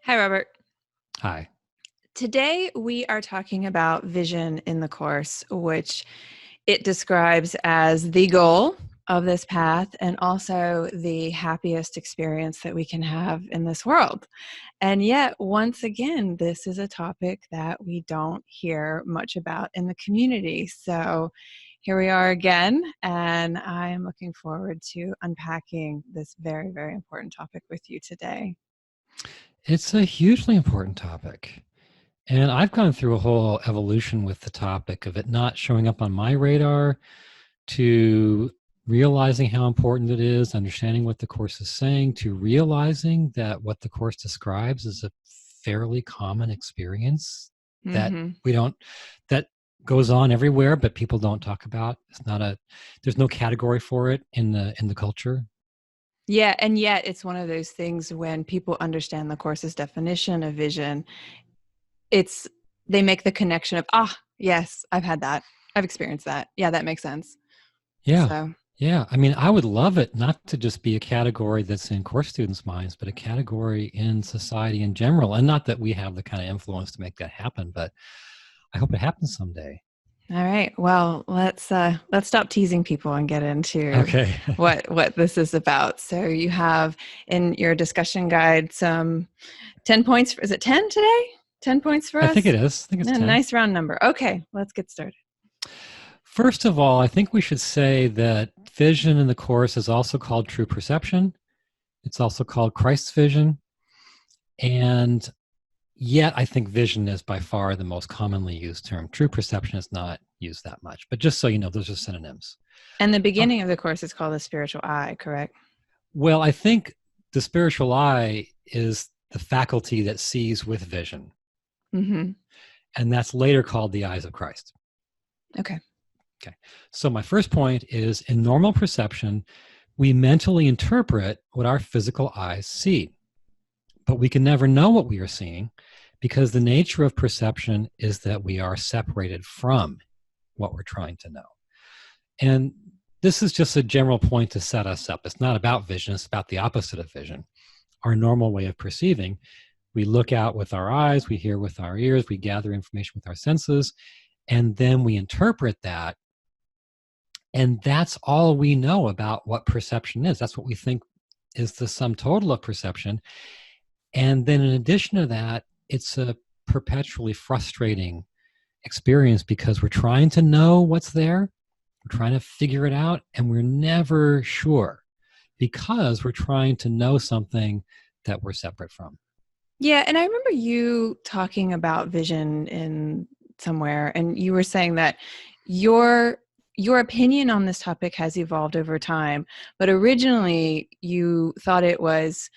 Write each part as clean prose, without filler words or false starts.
Hi, Robert. Hi. Today we are talking about vision in the Course, which it describes as the goal of this path and also the happiest experience that we can have in this world. And yet, once again, this is a topic that we don't hear much about in the community. So here we are again, and I am looking forward to unpacking this very, very important topic with you today. It's a hugely important topic. And I've gone through a whole evolution with the topic of it not showing up on my radar to realizing how important it is, understanding what the Course is saying, to realizing that what the Course describes is a fairly common experience that Mm-hmm. we don't, that goes on everywhere, but people don't talk about. There's no category for it in the culture. Yeah, and yet it's one of those things when people understand the Course's definition of vision, they make the connection of, yes, I've had that. I've experienced that. Yeah, that makes sense. Yeah. So, Yeah. I mean, I would love it not to just be a category that's in course students' minds, but a category in society in general. And not that we have the kind of influence to make that happen, but I hope it happens someday. all right. Well, let's stop teasing people and get into Okay. what this is about. So you have in your discussion guide some 10 points. Is it 10 today? 10 points for I think it us? is. I think it's Yeah, 10. nice round number. Okay, let's get started. First of all, I think we should say that vision in the course is also called true perception. It's also called Christ's vision. And yet, I think vision is by far the most commonly used term. True perception is not used that much. But just so you know, those are synonyms. And the beginning of the Course is called the spiritual eye, correct? Well, I think the spiritual eye is the faculty that sees with vision. Mm-hmm. And that's later called the eyes of Christ. Okay. Okay. So my first point is in normal perception, we mentally interpret what our physical eyes see. But we can never know what we are seeing because the nature of perception is that we are separated from what we're trying to know. And this is just a general point to set us up. It's not about vision, it's about the opposite of vision. Our normal way of perceiving, we look out with our eyes, we hear with our ears, we gather information with our senses, and then we interpret that. And that's all we know about what perception is. That's what we think is the sum total of perception. And then in addition to that, it's a perpetually frustrating experience because we're trying to know what's there, we're trying to figure it out, and we're never sure because we're trying to know something that we're separate from. Yeah, and I remember you talking about vision in somewhere, and you were saying that your your opinion on this topic has evolved over time, but originally you thought it was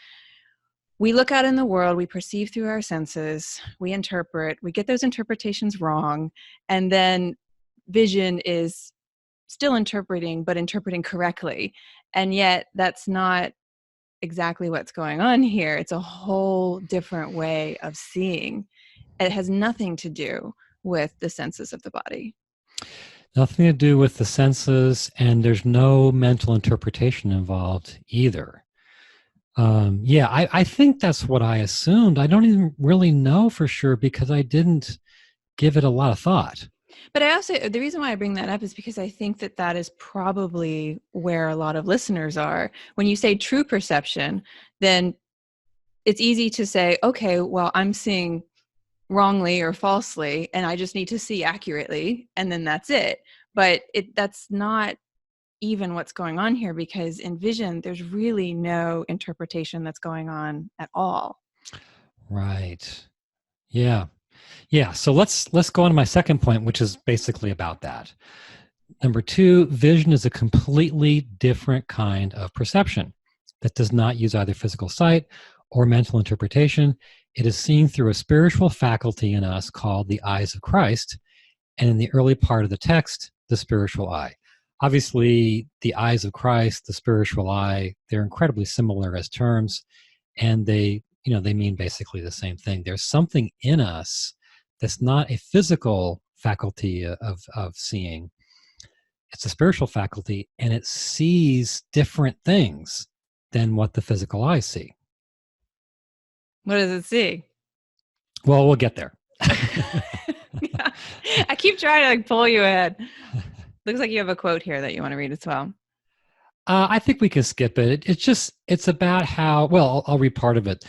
we look out in the world, we perceive through our senses, we interpret, we get those interpretations wrong, and then vision is still interpreting, but interpreting correctly. And yet that's not exactly what's going on here. It's a whole different way of seeing. It has nothing to do with the senses of the body. Nothing to do with the senses, and there's no mental interpretation involved either. I think that's what I assumed. I don't even really know for sure because I didn't give it a lot of thought. But I also, the reason why I bring that up is because I think that that is probably where a lot of listeners are. When you say true perception, then it's easy to say, okay, well, I'm seeing wrongly or falsely, and I just need to see accurately, and then that's it. But that's not even what's going on here, because in vision, there's really no interpretation that's going on at all. Right. Yeah. Yeah. So let's go on to my second point, which is basically about that. Number two, vision is a completely different kind of perception that does not use either physical sight or mental interpretation. It is seen through a spiritual faculty in us called the eyes of Christ, and in the early part of the text, the spiritual eye. Obviously, the eyes of Christ, the spiritual eye, they're incredibly similar as terms, and they mean basically the same thing. There's something in us that's not a physical faculty of seeing. It's a spiritual faculty, and it sees different things than what the physical eyes see. What does it see? Well, we'll get there. Yeah. I keep trying to like pull you ahead. Looks like you have a quote here that you want to read as well. I think we can skip it. It's about how, well, I'll read part of it.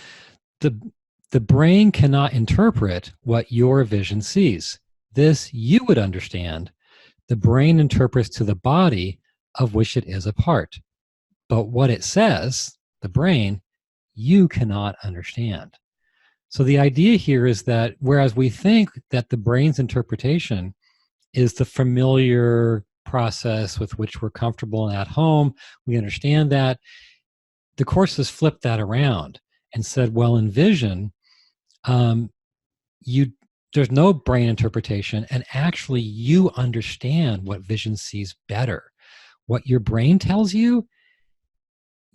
The brain cannot interpret what your vision sees. This you would understand. The brain interprets to the body of which it is a part. But what it says, the brain, you cannot understand. So the idea here is that whereas we think that the brain's interpretation is the familiar process with which we're comfortable and at home, we understand that, the Course has flipped that around and said, well, in vision, there's no brain interpretation, and actually you understand what vision sees better. What your brain tells you,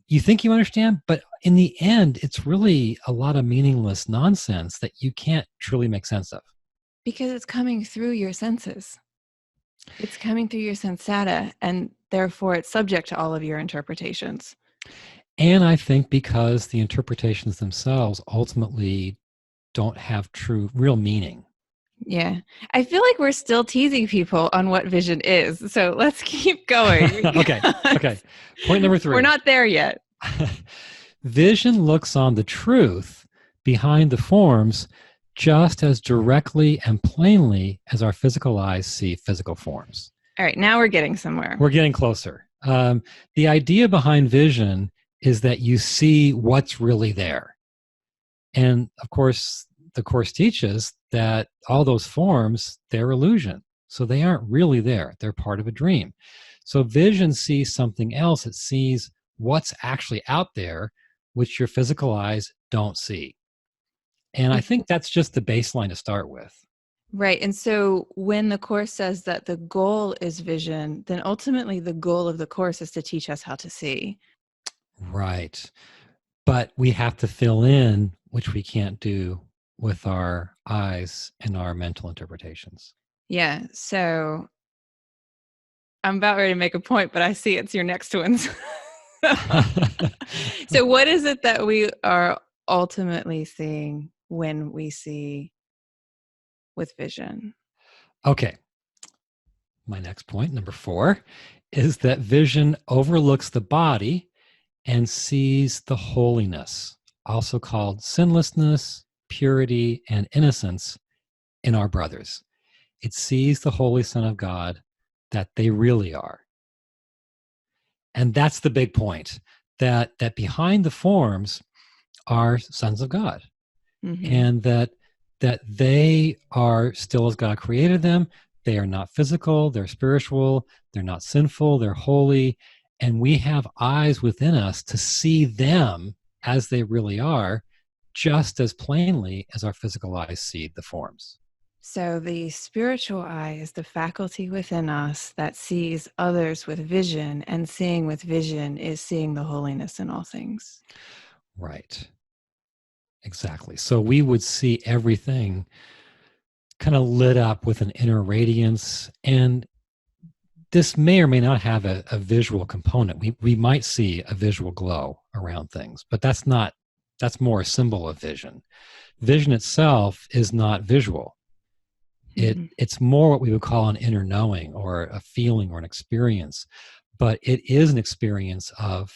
you think you understand, but in the end, it's really a lot of meaningless nonsense that you can't truly make sense of. Because it's coming through your senses. It's coming through your sense data, and therefore it's subject to all of your interpretations. And I think because the interpretations themselves ultimately don't have real meaning. Yeah. I feel like we're still teasing people on what vision is. So let's keep going. Okay. Point number 3. We're not there yet. Vision looks on the truth behind the forms just as directly and plainly as our physical eyes see physical forms. All right. Now we're getting somewhere. We're getting closer. The idea behind vision is that you see what's really there. And of course, the Course teaches that all those forms, they're illusion. So they aren't really there. They're part of a dream. So vision sees something else. It sees what's actually out there, which your physical eyes don't see. And I think that's just the baseline to start with. Right. And so when the Course says that the goal is vision, then ultimately the goal of the Course is to teach us how to see. Right. But we have to fill in, which we can't do with our eyes and our mental interpretations. Yeah. So I'm about ready to make a point, but I see it's your next one. So what is it that we are ultimately seeing when we see with vision? Okay. My next point, number 4, is that vision overlooks the body and sees the holiness, also called sinlessness, purity, and innocence in our brothers. It sees the Holy Son of God that they really are. And that's the big point, that behind the forms are sons of God. Mm-hmm. And that they are still as God created them. They are not physical, they're spiritual, they're not sinful, they're holy. And we have eyes within us to see them as they really are, just as plainly as our physical eyes see the forms. So the spiritual eye is the faculty within us that sees others with vision, and seeing with vision is seeing the holiness in all things. Right. Exactly. So we would see everything kind of lit up with an inner radiance, and this may or may not have a visual component. We might see a visual glow around things, but that's more a symbol of vision. Vision itself is not visual. It's more what we would call an inner knowing, or a feeling, or an experience, but it is an experience of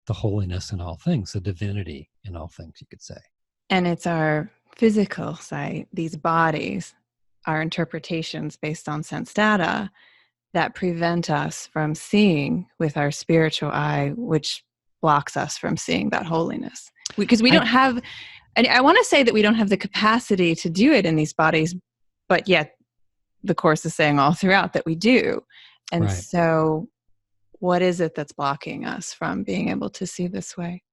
the holiness in all things, the divinity in all things, you could say. And it's our physical sight, these bodies, our interpretations based on sense data, that prevent us from seeing with our spiritual eye, which blocks us from seeing that holiness. Because we don't have, and I want to say that we don't have the capacity to do it in these bodies, but yet the Course is saying all throughout that we do. And right. So what is it that's blocking us from being able to see this way?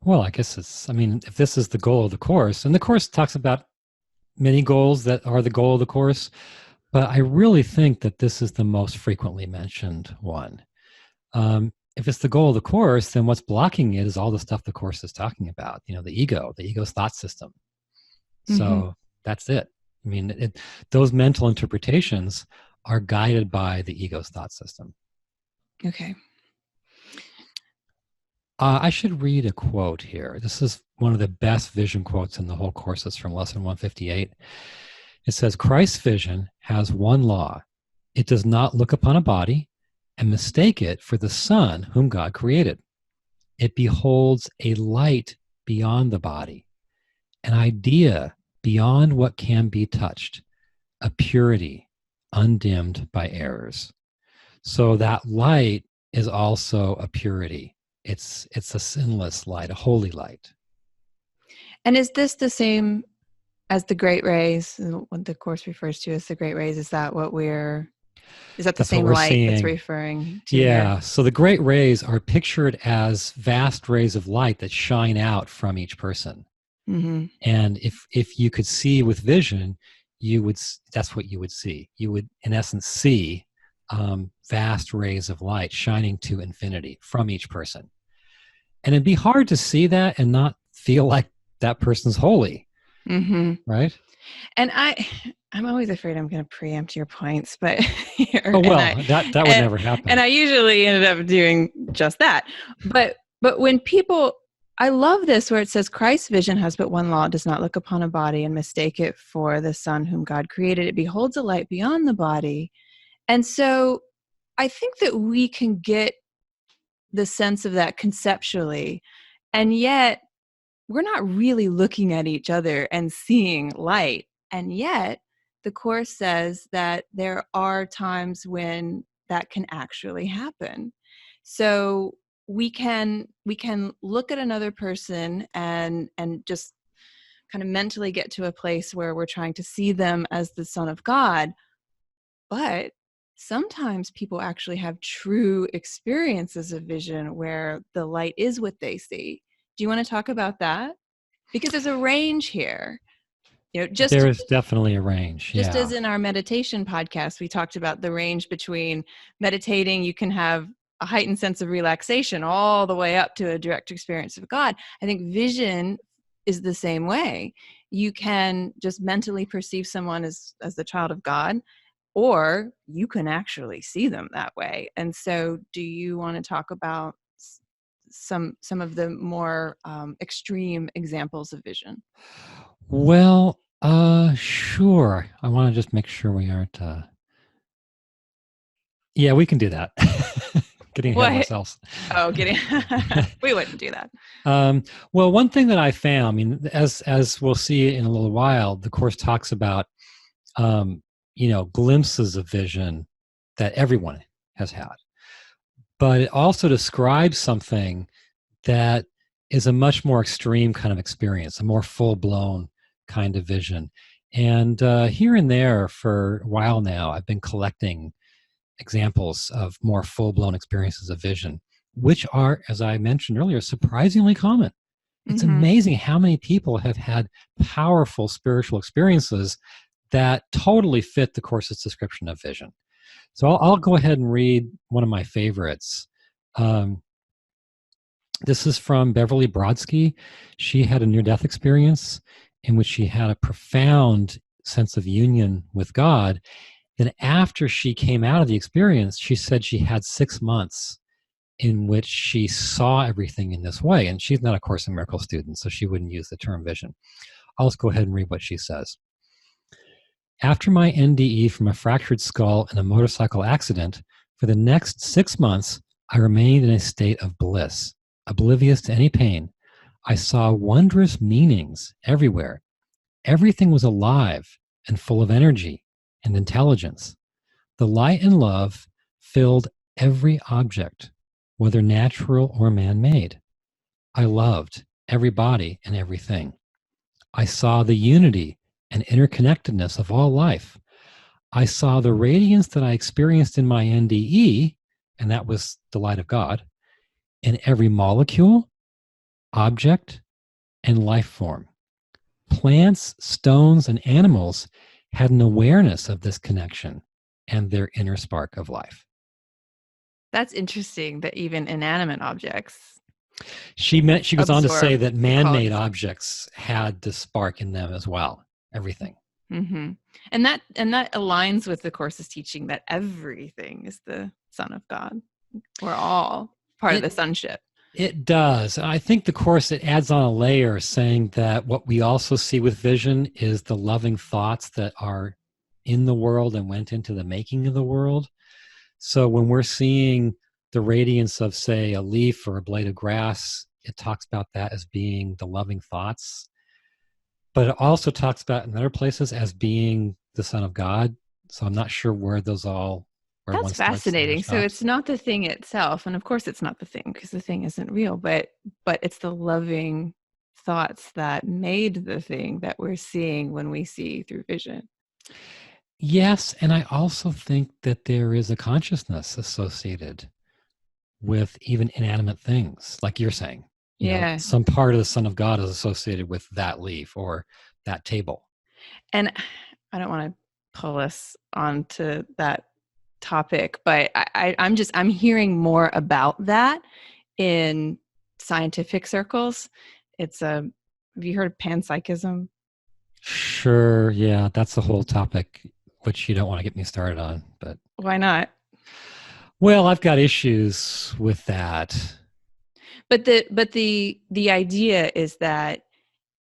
Well, I guess if this is the goal of the Course, and the Course talks about many goals that are the goal of the Course, but I really think that this is the most frequently mentioned one. If it's the goal of the Course, then what's blocking it is all the stuff the Course is talking about, the ego's thought system. So that's it. Those mental interpretations are guided by the ego's thought system. Okay. I should read a quote here. This is one of the best vision quotes in the whole course. Is from lesson 158. It says, Christ's vision has one law. It does not look upon a body and mistake it for the Son whom God created. It beholds a light beyond the body, an idea beyond what can be touched, a purity undimmed by errors. So that light is also a purity. It's a sinless light, a holy light. And is this the same as the great rays, what the Course refers to as the great rays? Is that the same light seeing. that's referring to Yeah, here? so the great rays are pictured as vast rays of light that shine out from each person. Mm-hmm. And if you could see with vision, that's what you would see. You would, in essence, see vast rays of light shining to infinity from each person. And it'd be hard to see that and not feel like that person's holy, Mm-hmm. right? And I'm always afraid I'm going to preempt your points, but that would never happen. And I usually ended up doing just that. But when people, I love this where it says Christ's vision has but one law, does not look upon a body and mistake it for the Son whom God created. It beholds a light beyond the body. And so I think that we can get the sense of that conceptually, and yet we're not really looking at each other and seeing light. And yet the Course says that there are times when that can actually happen. So we can look at another person and just kind of mentally get to a place where we're trying to see them as the Son of God. But sometimes people actually have true experiences of vision where the light is what they see. Do you want to talk about that? Because there's a range here. There's definitely a range. Just as in our meditation podcast, we talked about the range between meditating, you can have a heightened sense of relaxation all the way up to a direct experience of God. I think vision is the same way. You can just mentally perceive someone as the child of God, or you can actually see them that way. And so do you want to talk about some of the more extreme examples of vision? Well, sure. I want to just make sure we aren't. Yeah, we can do that. Getting ahead of ourselves. Oh, we wouldn't do that. Well, one thing that I found, I mean, as we'll see in a little while, the Course talks about, glimpses of vision that everyone has had. But it also describes something that is a much more extreme kind of experience, a more full-blown kind of vision. And here and there for a while now, I've been collecting examples of more full-blown experiences of vision, which are, as I mentioned earlier, surprisingly common. It's amazing how many people have had powerful spiritual experiences that totally fit the Course's description of vision. So I'll go ahead and read one of my favorites. This is from Beverley Broadsky. She had a near-death experience in which she had a profound sense of union with God. Then after she came out of the experience, she said she had 6 months in which she saw everything in this way. And she's not a Course in Miracles student, so she wouldn't use the term vision. I'll just go ahead and read what she says. After my NDE from a fractured skull in a motorcycle accident, for the next 6 months, I remained in a state of bliss, oblivious to any pain. I saw wondrous meanings everywhere. Everything was alive and full of energy and intelligence. The light and love filled every object, whether natural or man-made. I loved everybody and everything. I saw the unity and interconnectedness of all life. I saw the radiance that I experienced in my NDE, and that was the light of God, in every molecule, object, and life form. Plants, stones, and animals had an awareness of this connection and their inner spark of life. That's interesting that even inanimate objects. She goes on to say that man-made objects had the spark in them as well. Everything. Mm-hmm. And that aligns with the Course's teaching that everything is the Son of God. We're all part of the sonship. It does. I think the Course, it adds on a layer saying that what we also see with vision is the loving thoughts that are in the world and went into the making of the world. So when we're seeing the radiance of, say, a leaf or a blade of grass, it talks about that as being the loving thoughts. But it also talks about in other places as being the Son of God. So I'm not sure where those all, where That's one starts and the other fascinating. So it's stops. not the thing itself, and of course it's not the thing because the thing isn't real, but it's the loving thoughts that made the thing that we're seeing when we see through vision. Yes, and I also think that there is a consciousness associated with even inanimate things, like you're saying. You know, Yeah. some part of the Son of God is associated with that leaf or that table. And I don't want to pull us onto that topic, but I'm hearing more about that in scientific circles. It's a Have you heard of panpsychism? Sure, yeah, that's the whole topic, which you don't want to get me started on. But, Why not? well, I've got issues with that. But the idea is that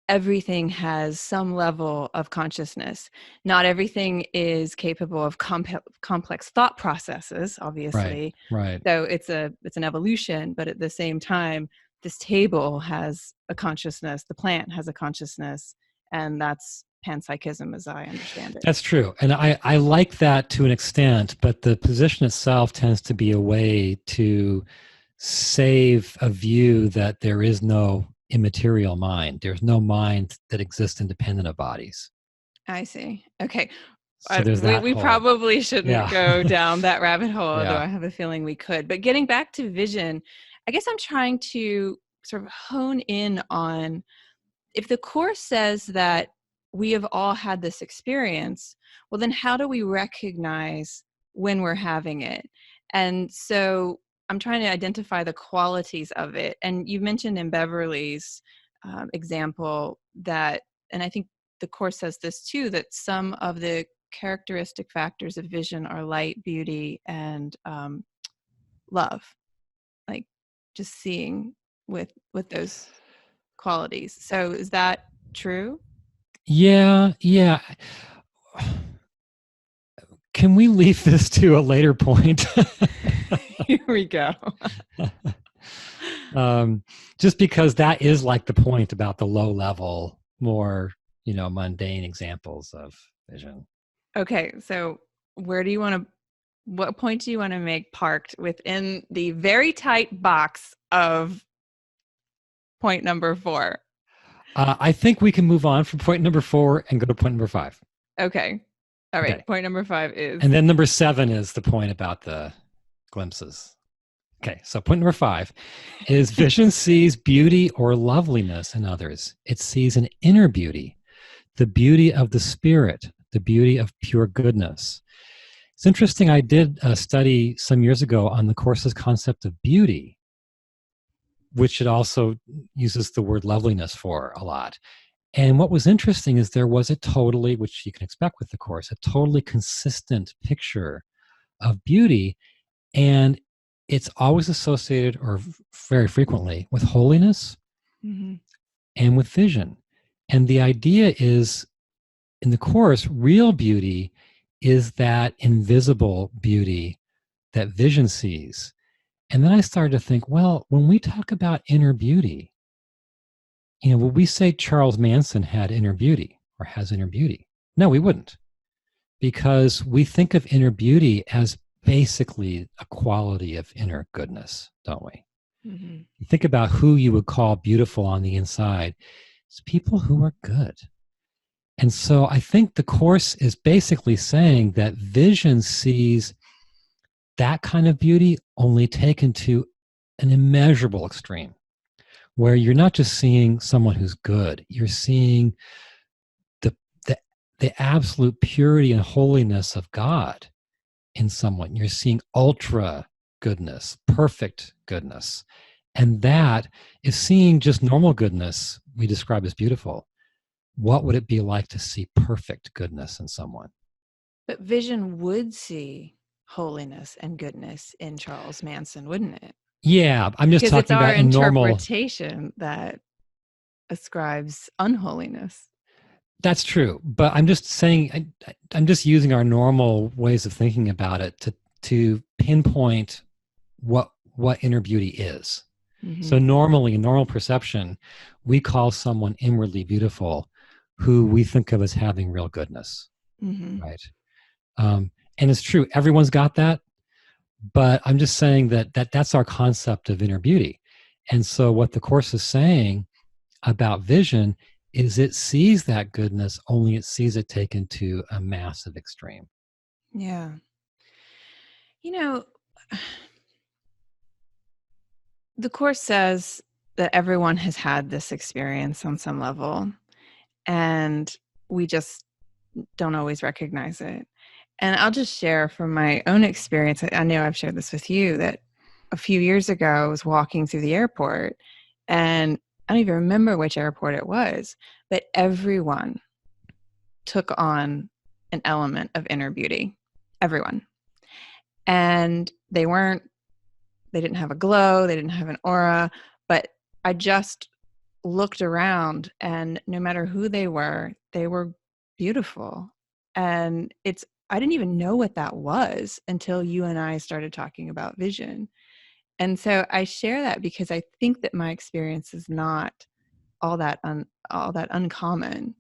everything has some level of consciousness. Not everything is capable of complex thought processes, Right, obviously. right. So it's an evolution, but at the same time, this table has a consciousness, the plant has a consciousness, and that's panpsychism as I understand it. That's true. And I like that to an extent, but the position itself tends to be a way to save a view that there is no immaterial mind. There's no mind that exists independent of bodies. I see. Okay. So there's that We whole, probably shouldn't yeah, go down that rabbit hole, although yeah. I have a feeling we could. But getting back to vision, I guess I'm trying to sort of hone in on if the Course says that we have all had this experience, well, then how do we recognize when we're having it? And so I'm trying to identify the qualities of it. And you mentioned in Beverly's example that, and I think the Course says this too, that some of the characteristic factors of vision are light, beauty, and love, like just seeing with those qualities. So is that true? Yeah, yeah. Can we leave this to a later point? Here we go. Just because that is like the point about the low level, more, mundane examples of vision. Okay, so what point do you want to make parked within the very tight box of point number 4? I think we can move on from point number 4 and go to point number 5. Okay. All right. Okay. Point number 5 is. And then number 7 is the point about the glimpses. Okay, so point number 5 is vision sees beauty or loveliness in others. It sees an inner beauty, the beauty of the spirit, the beauty of pure goodness. It's interesting, I did a study some years ago on the Course's concept of beauty, which it also uses the word loveliness for a lot. And what was interesting is there was a totally, which you can expect with the Course, a totally consistent picture of beauty. And it's always associated, or very frequently, with holiness and with vision. And the idea is, in the Course, real beauty is that invisible beauty that vision sees. And then I started to think, well, when we talk about inner beauty, would we say Charles Manson had inner beauty or has inner beauty? No, we wouldn't. Because we think of inner beauty as basically a quality of inner goodness, don't we? Mm-hmm. You think about who you would call beautiful on the inside. It's people who are good. And so I think the Course is basically saying that vision sees that kind of beauty only taken to an immeasurable extreme, where you're not just seeing someone who's good, you're seeing the absolute purity and holiness of God in someone. You're seeing ultra goodness, perfect goodness. And that is seeing just normal goodness we describe as beautiful. What would it be like to see perfect goodness in someone? But vision would see holiness and goodness in Charles Manson, wouldn't it? Yeah, I'm just Because it's talking our about in normal. interpretation that ascribes unholiness. That's true, but I'm just saying, I'm just using our normal ways of thinking about it to pinpoint what inner beauty is. So normally, in normal perception, we call someone inwardly beautiful who we think of as having real goodness, right? And it's true, everyone's got that, but I'm just saying that's our concept of inner beauty. And so what the Course is saying about vision is it sees that goodness, only it sees it taken to a massive extreme. Yeah. You know, the Course says that everyone has had this experience on some level, and we just don't always recognize it. And I'll just share from my own experience. I know I've shared this with you, that a few years ago I was walking through the airport, and I don't even remember which airport it was, but everyone took on an element of inner beauty. Everyone. And they didn't have a glow, they didn't have an aura, but I just looked around, and no matter who they were beautiful. And I didn't even know what that was until you and I started talking about vision. And so I share that because I think that my experience is not all that uncommon.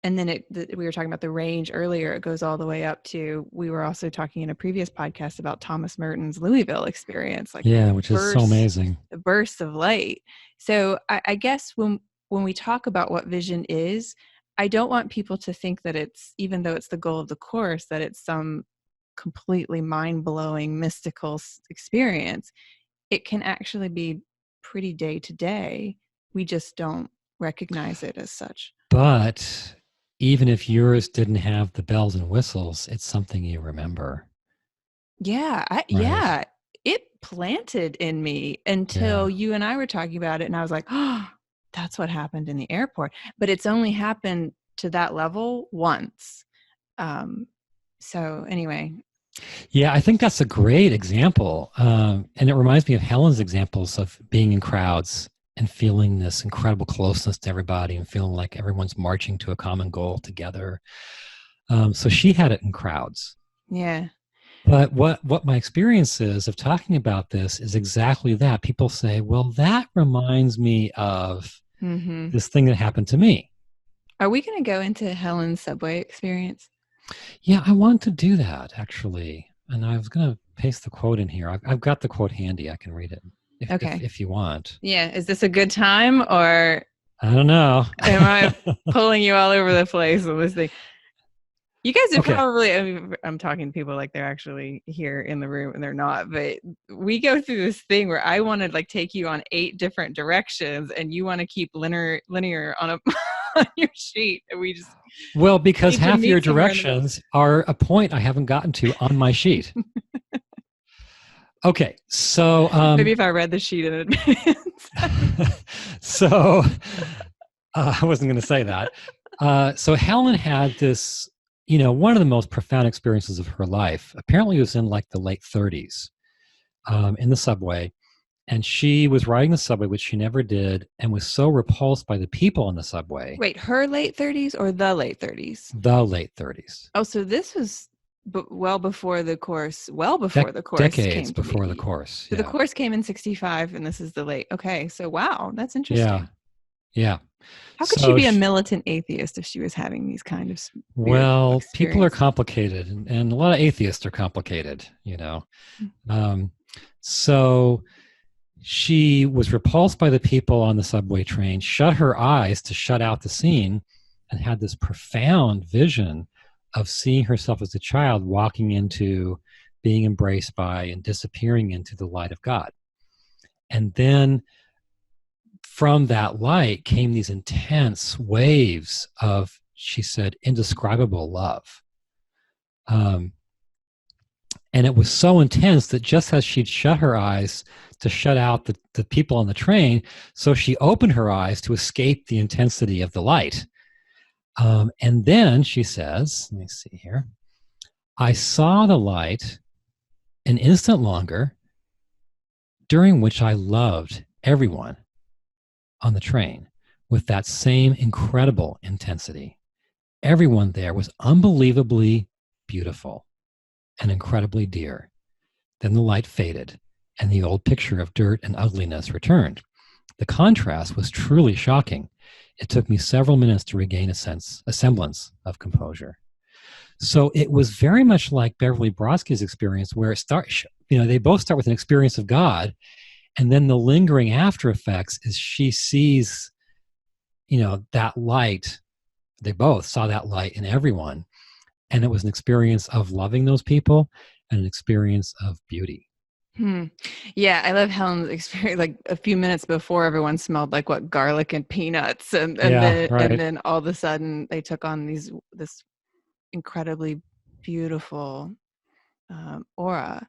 And then we were talking about the range earlier. It goes all the way up to, we were also talking in a previous podcast about Thomas Merton's Louisville experience, like Which is so amazing. The burst of light. So I guess when we talk about what vision is, I don't want people to think that it's, even though it's the goal of the Course, that it's some completely mind-blowing mystical experience. It can actually be pretty day to day. We just don't recognize it as such. But even if yours didn't have the bells and whistles, it's something you remember. Yeah. Yeah. It planted in me until you and I were talking about it. And I was like, oh, that's what happened in the airport. But it's only happened to that level once. So anyway. Yeah, I think that's a great example. And it reminds me of Helen's examples of being in crowds and feeling this incredible closeness to everybody and feeling like everyone's marching to a common goal together. So she had it in crowds. Yeah. But what my experience is of talking about this is exactly that. People say, well, that reminds me of this thing that happened to me. Are we going to go into Helen's subway experience? Yeah, I want to do that, actually. And I was going to paste the quote in here. I've got the quote handy. I can read it if you want. Yeah. Is this a good time, or I don't know. Am I pulling you all over the place on this thing? You guys are probably, I'm talking to people like they're actually here in the room, and they're not, but we go through this thing where I want to like take you on 8 different directions, and you want to keep linear on on your sheet. And we just, well, because half your directions are a point I haven't gotten to on my sheet. Okay, so maybe if I read the sheet in advance. So I wasn't going to say that. So Helen had this, one of the most profound experiences of her life. Apparently it was in like the late 30s in the subway. And she was riding the subway, which she never did, and was so repulsed by the people on the subway. Wait, her late 30s or the late 30s? The late 30s. Oh, so this was well before the Course, the Course decades before the Course. So the Course came in 65, and this is the late. Okay, so wow, that's interesting. Yeah. How could she be a militant atheist if she was having these kind of well, people are complicated, and a lot of atheists are complicated, So she was repulsed by the people on the subway train, shut her eyes to shut out the scene, and had this profound vision of seeing herself as a child walking into being embraced by and disappearing into the light of God. And then from that light came these intense waves of, she said, indescribable love. And it was so intense that just as she'd shut her eyes to shut out the people on the train, so she opened her eyes to escape the intensity of the light. And then she says, let me see here, I saw the light an instant longer, during which I loved everyone on the train with that same incredible intensity. Everyone there was unbelievably beautiful and incredibly dear. Then the light faded, and the old picture of dirt and ugliness returned. The contrast was truly shocking. It took me several minutes to regain a semblance of composure. So it was very much like Beverley Broadsky's experience, where it starts, they both start with an experience of God, and then the lingering after effects is she sees, that light. They both saw that light in everyone. And it was an experience of loving those people and an experience of beauty. Yeah, I love Helen's experience. Like a few minutes before, everyone smelled like garlic and peanuts, and then all of a sudden they took on this incredibly beautiful aura.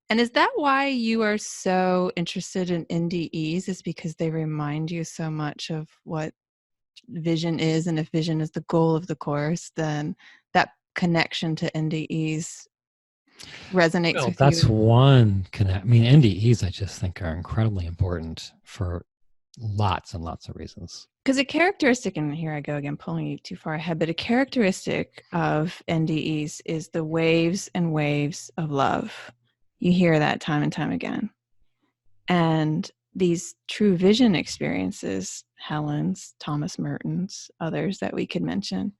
And is that why you are so interested in NDEs? Is because they remind you so much of what vision is, and if vision is the goal of the course, then that connection to NDEs resonates with that's you? one connect. NDEs I just think are incredibly important for lots and lots of reasons. Because a characteristic, and here I go again, pulling you too far ahead, but a characteristic of NDEs is the waves and waves of love. You hear that time and time again. And these true vision experiences, Helen's, Thomas Merton's, others that we could mention,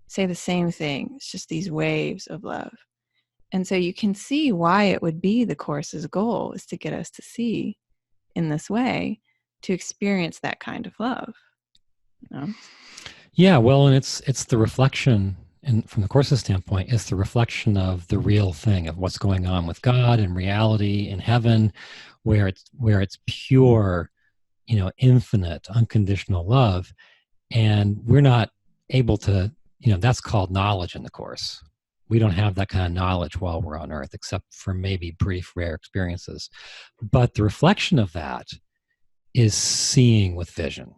say the same thing. It's just these waves of love. And so you can see why it would be the course's goal, is to get us to see in this way, to experience that kind of love. Yeah, well, and it's the reflection, and from the course's standpoint, it's the reflection of the real thing, of what's going on with God and reality in heaven, where it's pure, infinite, unconditional love. And we're not able to, that's called knowledge in the course. We don't have that kind of knowledge while we're on earth, except for maybe brief, rare experiences. But the reflection of that is seeing with vision.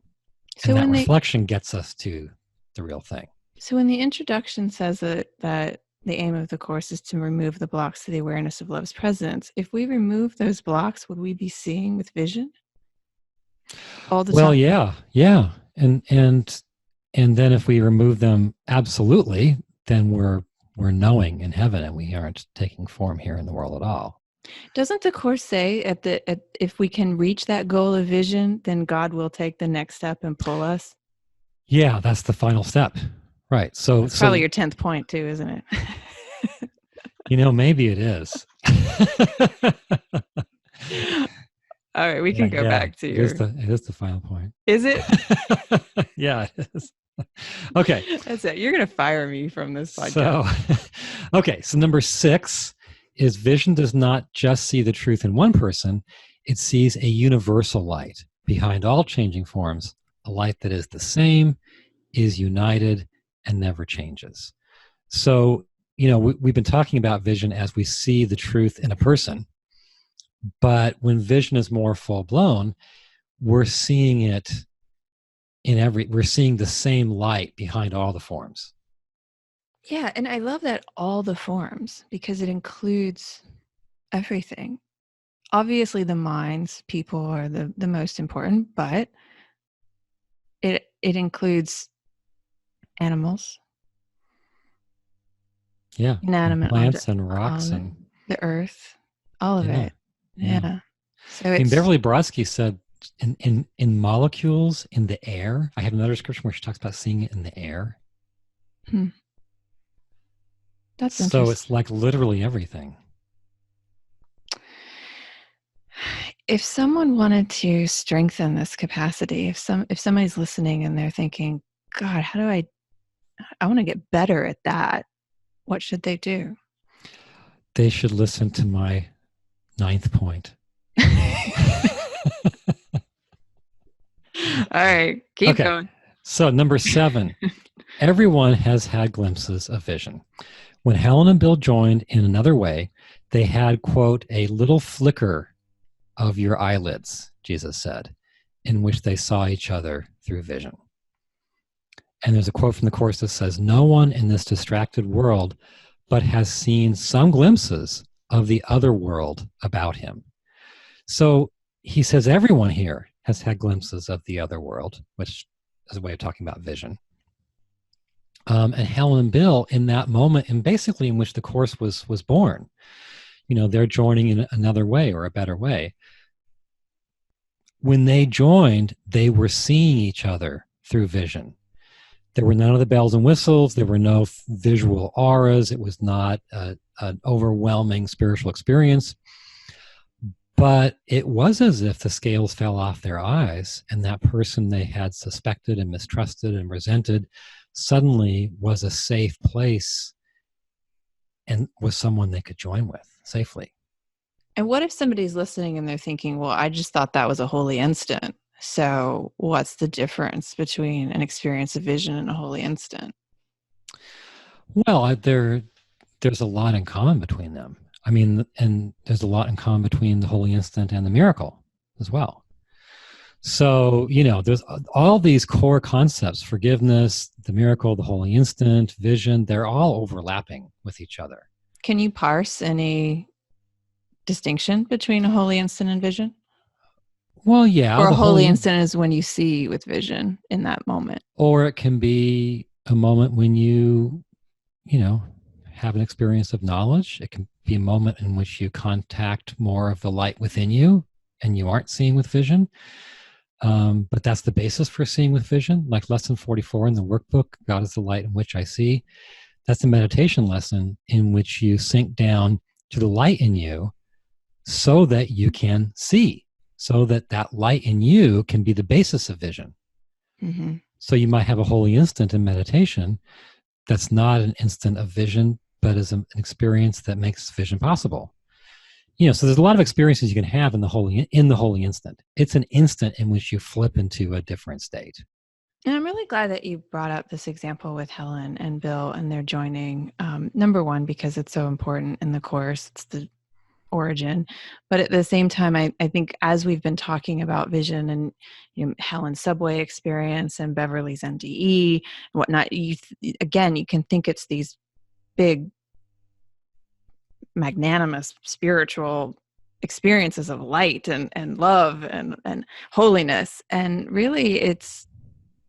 So and that reflection gets us to the real thing. So when the introduction says that the aim of the course is to remove the blocks to the awareness of love's presence, if we remove those blocks, would we be seeing with vision all the time? Well, yeah. And then if we remove them absolutely, then we're knowing in heaven, and we aren't taking form here in the world at all. Doesn't the course say if we can reach that goal of vision, then God will take the next step and pull us? Yeah, that's the final step. Right. So it's probably your 10th point too, isn't it? Maybe it is. All right, we can go back to your... It is the final point. Is it? Yeah, it is. Okay. That's it. You're going to fire me from this podcast. So number 6 is vision does not just see the truth in one person, it sees a universal light behind all changing forms, a light that is the same, is united, and never changes. So, we've been talking about vision as we see the truth in a person, but when vision is more full-blown, we're seeing it we're seeing the same light behind all the forms. Yeah, and I love that, all the forms, because it includes everything. Obviously, the minds, people are the most important, but it includes animals. Yeah. Inanimate plants and rocks and the earth, all of it. Yeah. So Beverley Broadsky said in molecules in the air. I have another description where she talks about seeing it in the air. That's so it's like literally everything. If someone wanted to strengthen this capacity, if somebody's listening and they're thinking, God, how do I want to get better at that, what should they do? They should listen to my 9th point. All right, keep going. So number 7, everyone has had glimpses of vision. When Helen and Bill joined in another way, they had, quote, a little flicker of your eyelids, Jesus said, in which they saw each other through vision. And there's a quote from the Course that says, no one in this distracted world but has seen some glimpses of the other world about him. So he says everyone here has had glimpses of the other world, which is a way of talking about vision. And Helen Bill, in that moment, and basically in which the Course was born, they're joining in another way or a better way. When they joined, they were seeing each other through vision. There were none of the bells and whistles. There were no visual auras. It was not an overwhelming spiritual experience. But it was as if the scales fell off their eyes, and that person they had suspected and mistrusted and resented suddenly was a safe place and was someone they could join with safely. And what if somebody's listening and they're thinking, well, I just thought that was a holy instant. So what's the difference between an experience of vision and a holy instant? Well, there's a lot in common between them. I mean, and there's a lot in common between the holy instant and the miracle as well. So, there's all these core concepts: forgiveness, the miracle, the holy instant, vision. They're all overlapping with each other. Can you parse any distinction between a holy instant and vision? Well, yeah. Or a holy instant is when you see with vision in that moment. Or it can be a moment when you have an experience of knowledge. It can be a moment in which you contact more of the light within you and you aren't seeing with vision. But that's the basis for seeing with vision. Like lesson 44 in the workbook, God is the light in which I see. That's a meditation lesson in which you sink down to the light in you so that you can see, so that that light in you can be the basis of vision. Mm-hmm. So you might have a holy instant in meditation that's not an instant of vision, but is an experience that makes vision possible. So there's a lot of experiences you can have in the holy instant. It's an instant in which you flip into a different state. And I'm really glad that you brought up this example with Helen and Bill and their joining. Number one, because it's so important in the Course. It's the origin. But at the same time, I think as we've been talking about vision and Helen's subway experience and Beverley's NDE and whatnot, you can think it's these big, magnanimous, spiritual experiences of light and love and holiness. And really,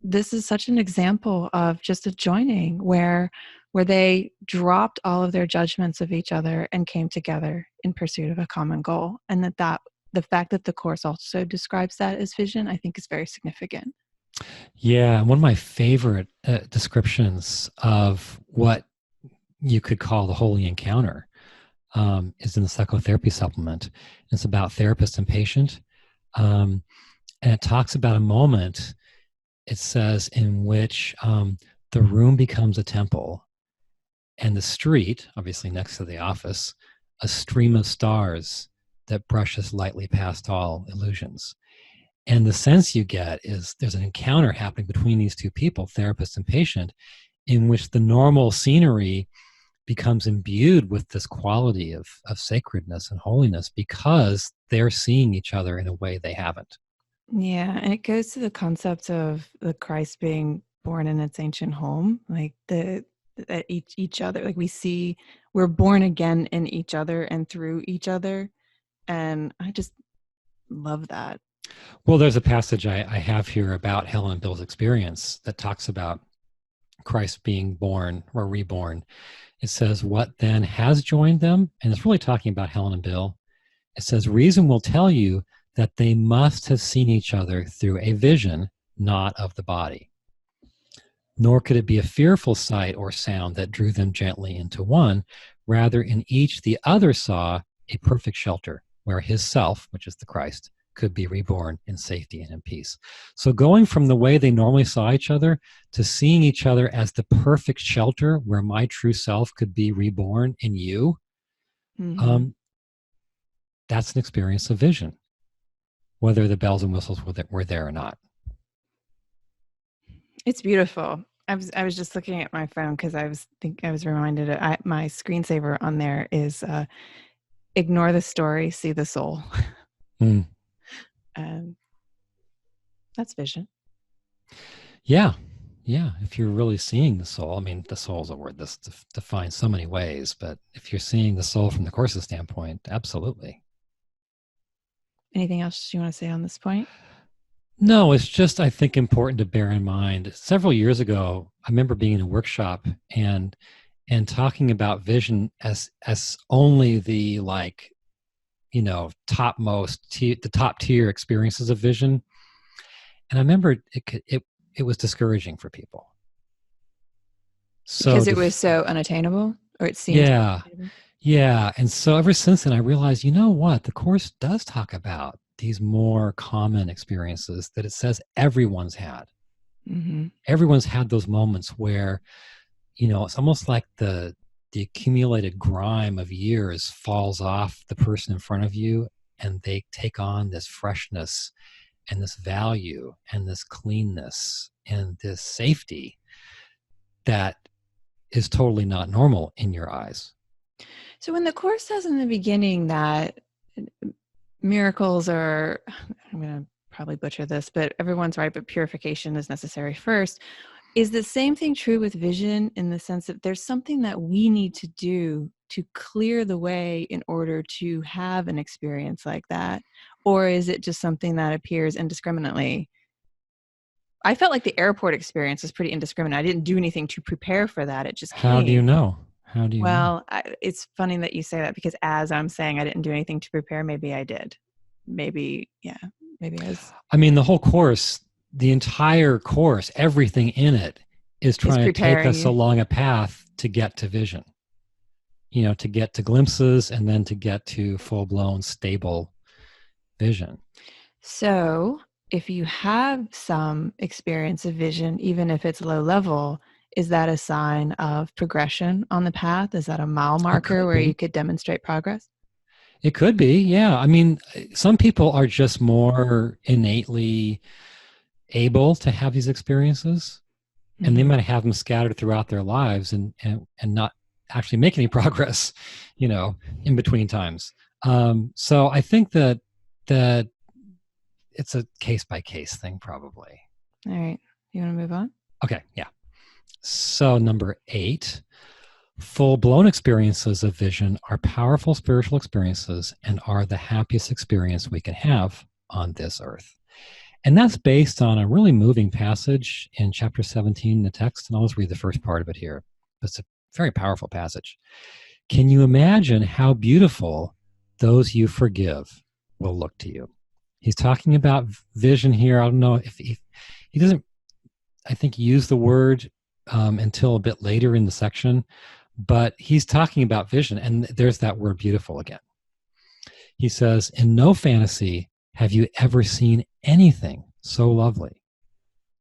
this is such an example of just a joining where they dropped all of their judgments of each other and came together in pursuit of a common goal. And that the fact that the Course also describes that as vision, I think is very significant. Yeah, one of my favorite descriptions of what you could call the holy encounter is in the psychotherapy supplement. It's about therapist and patient. And it talks about a moment, it says, in which the room becomes a temple and the street, obviously next to the office, a stream of stars that brushes lightly past all illusions. And the sense you get is there's an encounter happening between these two people, therapist and patient, in which the normal scenery becomes imbued with this quality of sacredness and holiness because they're seeing each other in a way they haven't. Yeah, and it goes to the concept of the Christ being born in its ancient home, like each other, like we're born again in each other and through each other. And I just love that. Well, there's a passage I have here about Helen Bill's experience that talks about Christ being born or reborn. It says, what then has joined them? And it's really talking about Helen and Bill. It says, reason will tell you that they must have seen each other through a vision, not of the body. Nor could it be a fearful sight or sound that drew them gently into one. Rather, in each the other saw a perfect shelter where his self, which is the Christ, could be reborn in safety and in peace. So going from the way they normally saw each other to seeing each other as the perfect shelter where my true self could be reborn in you, that's an experience of vision, whether the bells and whistles were there or not. It's beautiful. I was just looking at my phone because I was reminded my screensaver on there is ignore the story, see the soul. That's vision. Yeah. If you're really seeing the soul, I mean, the soul is a word that's defined so many ways, but if you're seeing the soul from the Course's standpoint, absolutely. Anything else you want to say on this point? No, it's just, I think, important to bear in mind. Several years ago, I remember being in a workshop and talking about vision as only the the top tier experiences of vision. And I remember it was discouraging for people. So Because it was so unattainable, or it seemed yeah, unattainable? yeah. And so ever since then, I realized, you know what? The Course does talk about these more common experiences that it says everyone's had. Mm-hmm. Everyone's had those moments where, it's almost like the accumulated grime of years falls off the person in front of you, and they take on this freshness and this value and this cleanness and this safety that is totally not normal in your eyes. So when the Course says in the beginning that miracles are, I'm going to probably butcher this, but everyone's right, but purification is necessary first. Is the same thing true with vision, in the sense that there's something that we need to do to clear the way in order to have an experience like that? Or is it just something that appears indiscriminately? I felt like the airport experience was pretty indiscriminate. I didn't do anything to prepare for that. It just How do you came. know? How do you know? Well, it's funny that you say that, because as I'm saying I didn't do anything to prepare, maybe I did. Maybe, yeah, maybe I was. I mean, the whole Course, the entire Course, everything in it is Is trying to take preparing us you. along a path to get to vision, to get to glimpses and then to get to full-blown, stable vision. So if you have some experience of vision, even if it's low level, is that a sign of progression on the path? Is that a mile It marker could where you be. could demonstrate progress? It could be, yeah. I mean, some people are just more innately able to have these experiences, and they Mm-hmm. might have them scattered throughout their lives and not actually make any progress, in between times. So I think that it's a case by case thing, probably. All right. You want to move on? Okay, yeah. So number 8, full-blown experiences of vision are powerful spiritual experiences and are the happiest experience we can have on this earth. And that's based on a really moving passage in chapter 17 in the text. And I'll just read the first part of it here. It's a very powerful passage. Can you imagine how beautiful those you forgive will look to you? He's talking about vision here. I don't know if he doesn't, I think, use the word until a bit later in the section, but he's talking about vision. And there's that word beautiful again. He says, in no fantasy have you ever seen anything so lovely.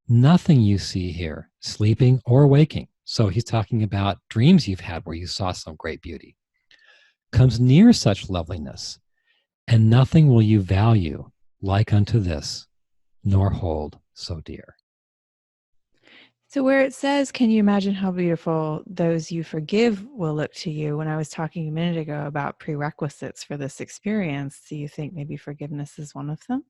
Nothing you see here, sleeping or waking. So he's talking about dreams you've had where you saw some great beauty. Comes near such loveliness, and nothing will you value like unto this, nor hold so dear. So where it says, can you imagine how beautiful those you forgive will look to you? When I was talking a minute ago about prerequisites for this experience, do you think maybe forgiveness is one of them?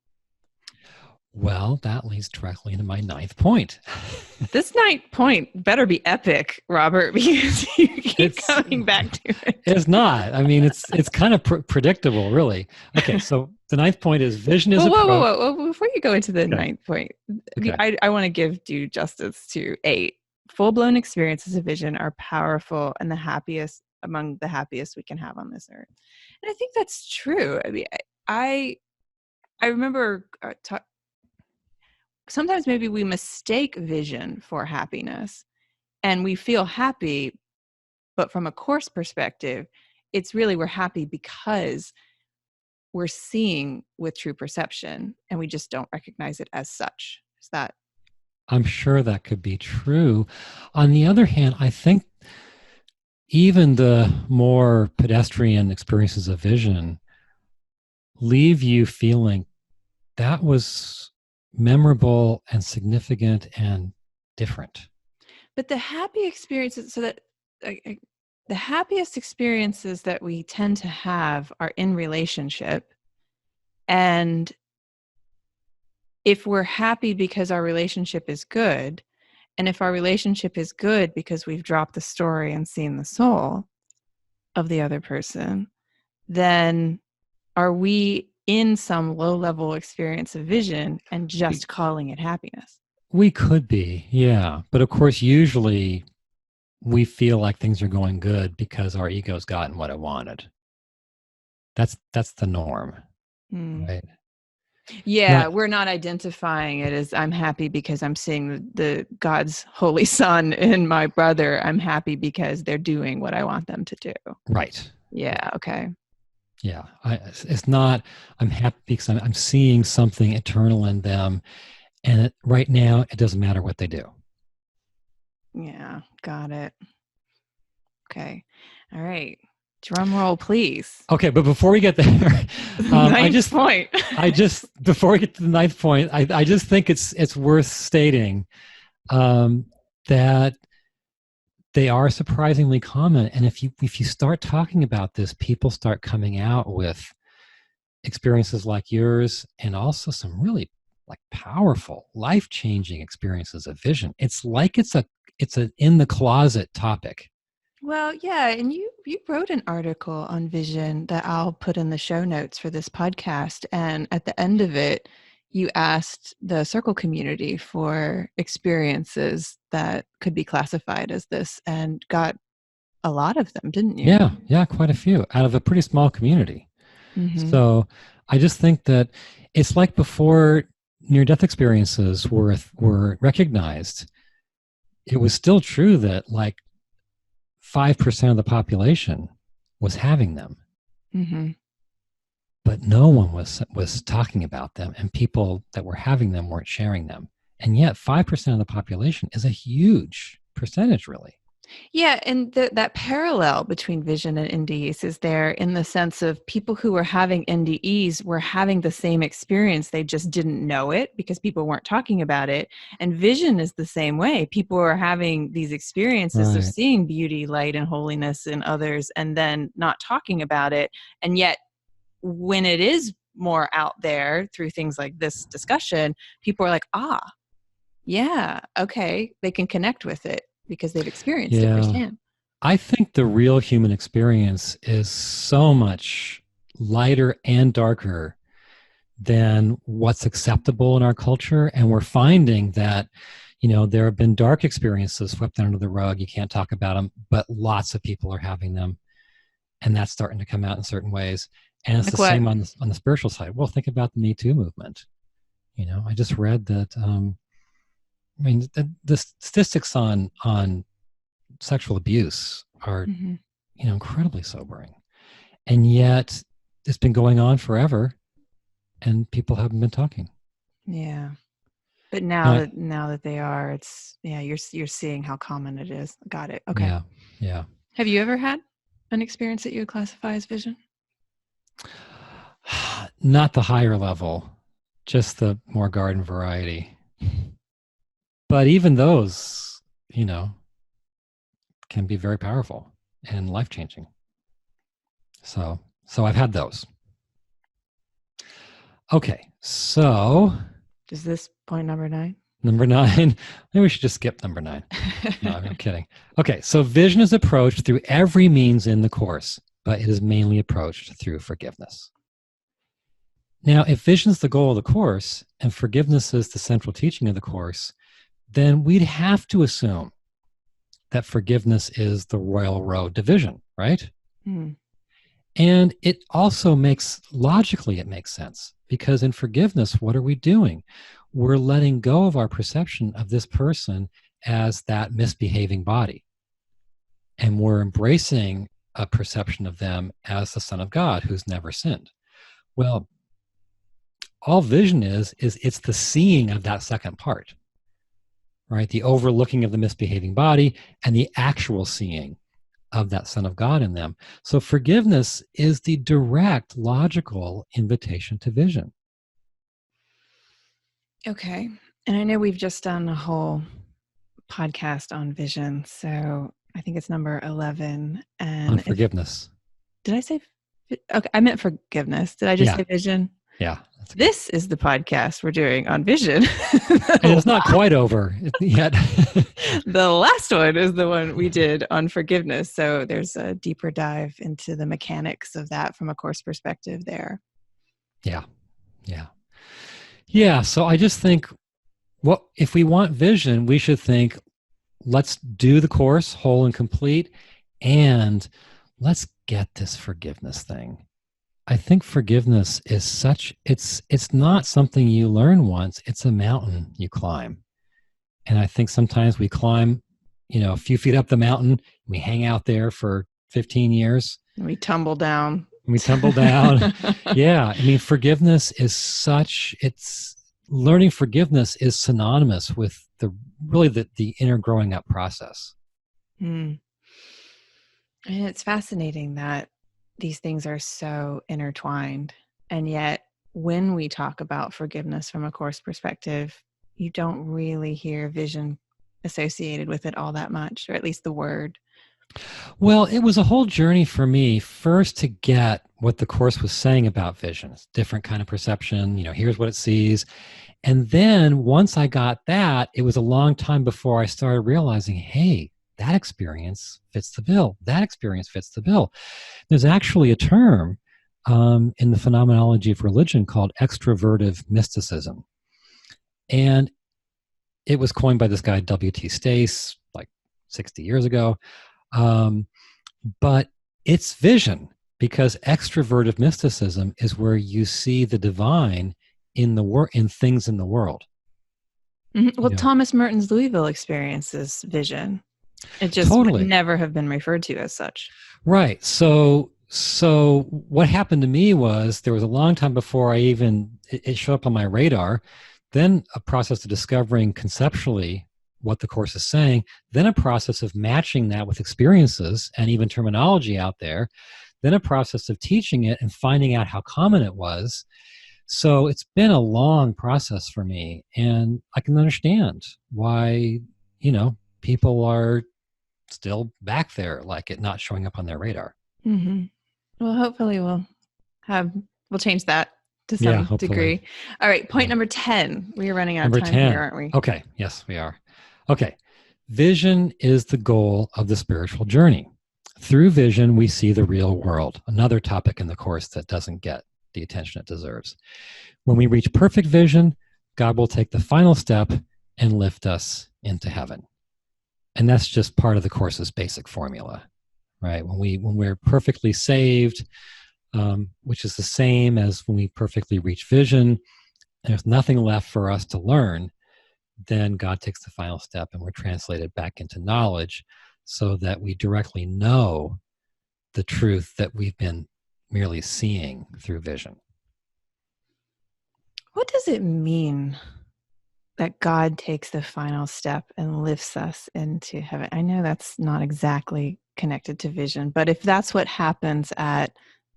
Well, that leads directly into my 9th point. This 9th point better be epic, Robert, because you keep It's coming back to it. It's not. I mean, it's kind of predictable, really. Okay, so the 9th point is vision is Whoa. Before you go into the Okay. 9th point, Okay. I want to give due justice to 8. Full-blown experiences of vision are powerful and the happiest among the happiest we can have on this earth. And I think that's true. I mean, I remember sometimes maybe we mistake vision for happiness, and we feel happy, but from a Course perspective, it's really we're happy because we're seeing with true perception, and we just don't recognize it as such. Is that? I'm sure that could be true. On the other hand, I think even the more pedestrian experiences of vision leave you feeling that was memorable and significant and different. But the happy experiences, so that the happiest experiences that we tend to have are in relationship. And if we're happy because our relationship is good, and if our relationship is good because we've dropped the story and seen the soul of the other person, then are we in some low-level experience of vision and just calling it happiness. We could be, yeah. But of course, usually we feel like things are going good because our ego's gotten what it wanted. That's the norm, right? Yeah, we're not identifying it as I'm happy because I'm seeing the God's holy son in my brother. I'm happy because they're doing what I want them to do. Right. Yeah, okay. Yeah, it's not, I'm happy because I'm seeing something eternal in them. And right now, it doesn't matter what they do. Yeah, got it. Okay. All right. Drum roll, please. Okay, but before we get there, before we get to the ninth point, I just think it's worth stating that they are surprisingly common. And if you start talking about this, people start coming out with experiences like yours and also some really like powerful, life-changing experiences of vision. It's like it's a in the closet topic. Well, yeah, and you wrote an article on vision that I'll put in the show notes for this podcast. And at the end of it, you asked the circle community for experiences that could be classified as this and got a lot of them, didn't you? Yeah, quite a few out of a pretty small community. Mm-hmm. So I just think that it's like before near-death experiences were recognized, it was still true that like 5% of the population was having them. Mm-hmm. But no one was talking about them, and people that were having them weren't sharing them. And yet 5% of the population is a huge percentage, really. Yeah, and that parallel between vision and NDEs is there in the sense of people who were having NDEs were having the same experience. They just didn't know it because people weren't talking about it. And vision is the same way. People are having these experiences of seeing beauty, light, and holiness in others and then not talking about it. And yet, when it is more out there through things like this discussion, people are like, yeah, okay, they can connect with it because they've experienced it firsthand. I think the real human experience is so much lighter and darker than what's acceptable in our culture. And we're finding that, there have been dark experiences swept under the rug. You can't talk about them, but lots of people are having them. And that's starting to come out in certain ways. And it's like the same on the spiritual side. Well, think about the Me Too movement. I just read that, the statistics on sexual abuse are, incredibly sobering. And yet it's been going on forever and people haven't been talking. Yeah. But now that they are, you're seeing how common it is. Got it. Okay. Yeah. Have you ever had an experience that you would classify as vision? Not the higher level, just the more garden variety. But even those, can be very powerful and life-changing. So I've had those. Okay, so... Is this point number 9? Number 9. Maybe we should just skip number 9. No, I'm kidding. Okay, so vision is approached through every means in the Course, but it is mainly approached through forgiveness. Now, if vision is the goal of the Course and forgiveness is the central teaching of the Course, then we'd have to assume that forgiveness is the royal road to vision, right? And it also logically it makes sense, because in forgiveness, what are we doing? We're letting go of our perception of this person as that misbehaving body. And we're embracing a perception of them as the Son of God who's never sinned. Well, all vision is it's the seeing of that second part, right? The overlooking of the misbehaving body and the actual seeing of that Son of God in them. So forgiveness is the direct, logical invitation to vision. Okay. And I know we've just done a whole podcast on vision, so I think it's number 11. And on forgiveness. Did I say? Okay, I meant forgiveness. Did I just say vision? Yeah. This is the podcast we're doing on vision. And it's not quite over yet. The last one is the one we did on forgiveness. So there's a deeper dive into the mechanics of that from a Course perspective there. Yeah. Yeah. Yeah. So I just think, what if we want vision, we should think, let's do the course whole and complete, and let's get this forgiveness thing. I think forgiveness is it's not something you learn once, it's a mountain you climb. And I think sometimes we climb, a few feet up the mountain, we hang out there for 15 years. We tumble down. We tumble down. Yeah. I mean, learning forgiveness is synonymous with the inner growing up process. Mm. And it's fascinating that these things are so intertwined. And yet, when we talk about forgiveness from a course perspective, you don't really hear vision associated with it all that much, or at least the word. Well, it was a whole journey for me first to get what the course was saying about vision. It's a different kind of perception. Here's what it sees. And then once I got that, it was a long time before I started realizing, hey, that experience fits the bill. That experience fits the bill. There's actually a term in the phenomenology of religion called extrovertive mysticism. And it was coined by this guy, W.T. Stace, like 60 years ago. But it's vision, because extrovertive mysticism is where you see the divine in things in the world. Mm-hmm. Well, Thomas Merton's Louisville experience is vision. It just would never have been referred to as such. Right. So what happened to me was, there was a long time before it showed up on my radar, then a process of discovering conceptually what the course is saying, then a process of matching that with experiences and even terminology out there, then a process of teaching it and finding out how common it was. So it's been a long process for me, and I can understand why, people are still back there, like it not showing up on their radar. Mm-hmm. Well, hopefully we'll change that to some degree. All right. Point number 10. We are running out of time here, aren't we? Okay. Yes, we are. Okay. Vision is the goal of the spiritual journey. Through vision, we see the real world. Another topic in the course that doesn't get the attention it deserves. When we reach perfect vision, God will take the final step and lift us into heaven. And that's just part of the course's basic formula, right? When we're perfectly saved, which is the same as when we perfectly reach vision, there's nothing left for us to learn, then God takes the final step and we're translated back into knowledge, so that we directly know the truth that we've been merely seeing through vision. What does it mean that God takes the final step and lifts us into heaven? I know that's not exactly connected to vision, but if that's what happens at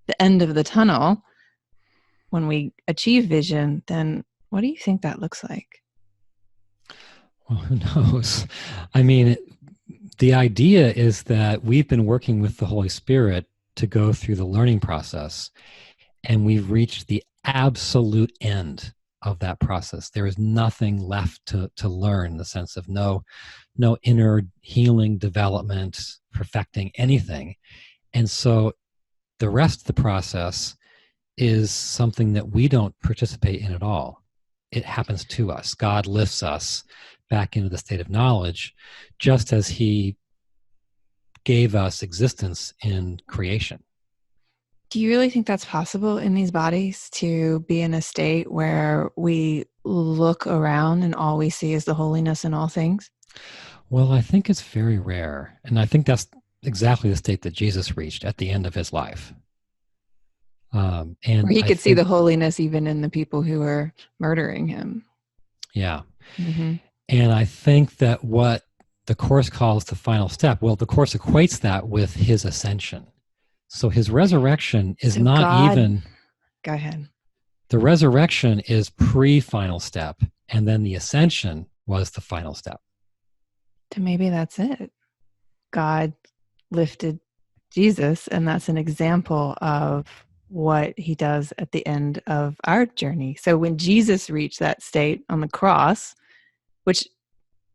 the end of the tunnel, when we achieve vision, then what do you think that looks like? Well, who knows? I mean, the idea is that we've been working with the Holy Spirit to go through the learning process, and we've reached the absolute end of that process. There is nothing left to learn, in the sense of no inner healing, development, perfecting anything. And so the rest of the process is something that we don't participate in at all. It happens to us. God lifts us back into the state of knowledge, just as he gave us existence in creation. Do you really think that's possible in these bodies, to be in a state where we look around and all we see is the holiness in all things? Well, I think it's very rare. And I think that's exactly the state that Jesus reached at the end of his life. And where he could see the holiness even in the people who were murdering him. Yeah. Mm-hmm. And I think that what the Course calls the final step, well, the Course equates that with his ascension. So his resurrection is even... Go ahead. The resurrection is pre-final step, and then the ascension was the final step. So maybe that's it. God lifted Jesus, and that's an example of what he does at the end of our journey. So when Jesus reached that state on the cross, which,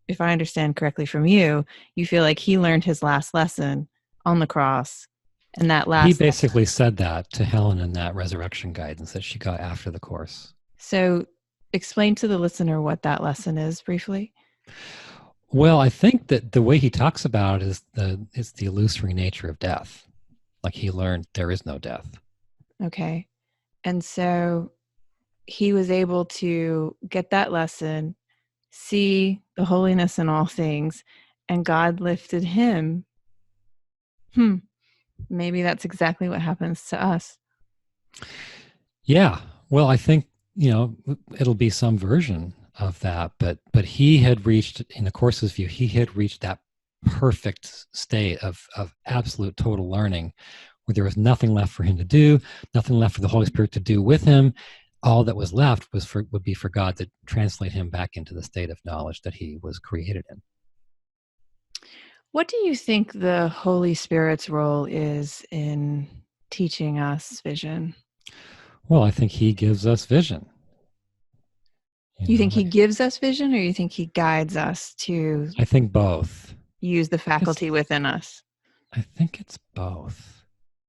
if I understand correctly from you, you feel like he learned his last lesson on the cross And that He last basically said that to Helen in that resurrection guidance that she got after the course. So explain to the listener what that lesson is briefly. Well, I think that the way he talks about it is the illusory nature of death. Like he learned there is no death. Okay. And so he was able to get that lesson, see the holiness in all things, and God lifted him. Maybe that's exactly what happens to us. Yeah. Well, I think, it'll be some version of that, but he had reached, in the course's view, he had reached that perfect state of absolute total learning where there was nothing left for him to do, nothing left for the Holy Spirit to do with him. All that was left would be for God to translate him back into the state of knowledge that he was created in. What do you think the Holy Spirit's role is in teaching us vision? Well, I think he gives us vision. You think he gives us vision, or you think he guides us to I think both. use the faculty within us? I think it's both,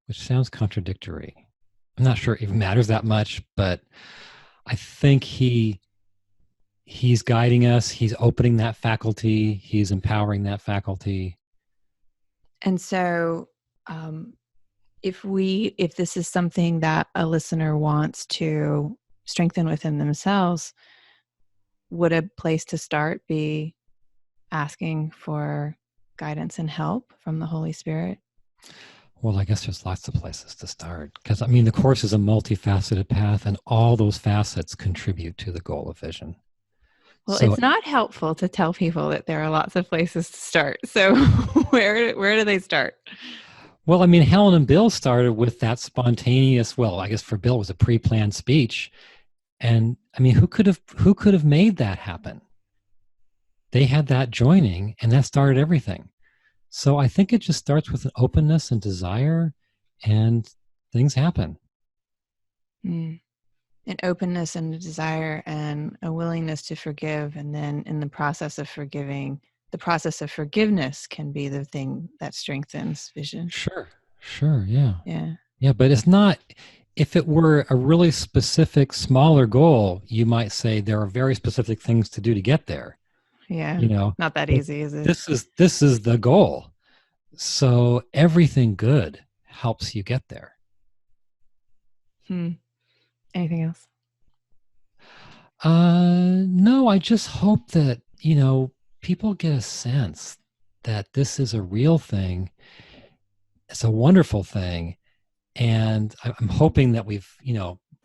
which sounds contradictory. I'm not sure it even matters that much, but I think he's guiding us, he's opening that faculty, he's empowering that faculty. And so if this is something that a listener wants to strengthen within themselves, would a place to start be asking for guidance and help from the Holy Spirit? Well, I guess there's lots of places to start because, the course is a multifaceted path and all those facets contribute to the goal of vision. Well, it's not helpful to tell people that there are lots of places to start. So where do they start? Well, Helen and Bill started with that spontaneous, well, I guess for Bill it was a pre-planned speech. And who could have made that happen? They had that joining and that started everything. So I think it just starts with an openness and desire and things happen. An openness and a desire and a willingness to forgive. And then in the process of forgiving, the process of forgiveness can be the thing that strengthens vision. Sure. Yeah. Yeah. Yeah, but it's not, if it were a really specific, smaller goal, you might say there are very specific things to do to get there. Yeah. Not that easy, is it? This is the goal. So everything good helps you get there. Anything else? No, I just hope that, people get a sense that this is a real thing. It's a wonderful thing. And I'm hoping that we've,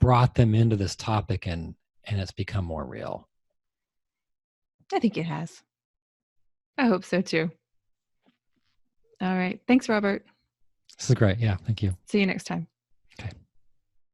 brought them into this topic and it's become more real. I think it has. I hope so too. All right. Thanks, Robert. This is great. Yeah. Thank you. See you next time.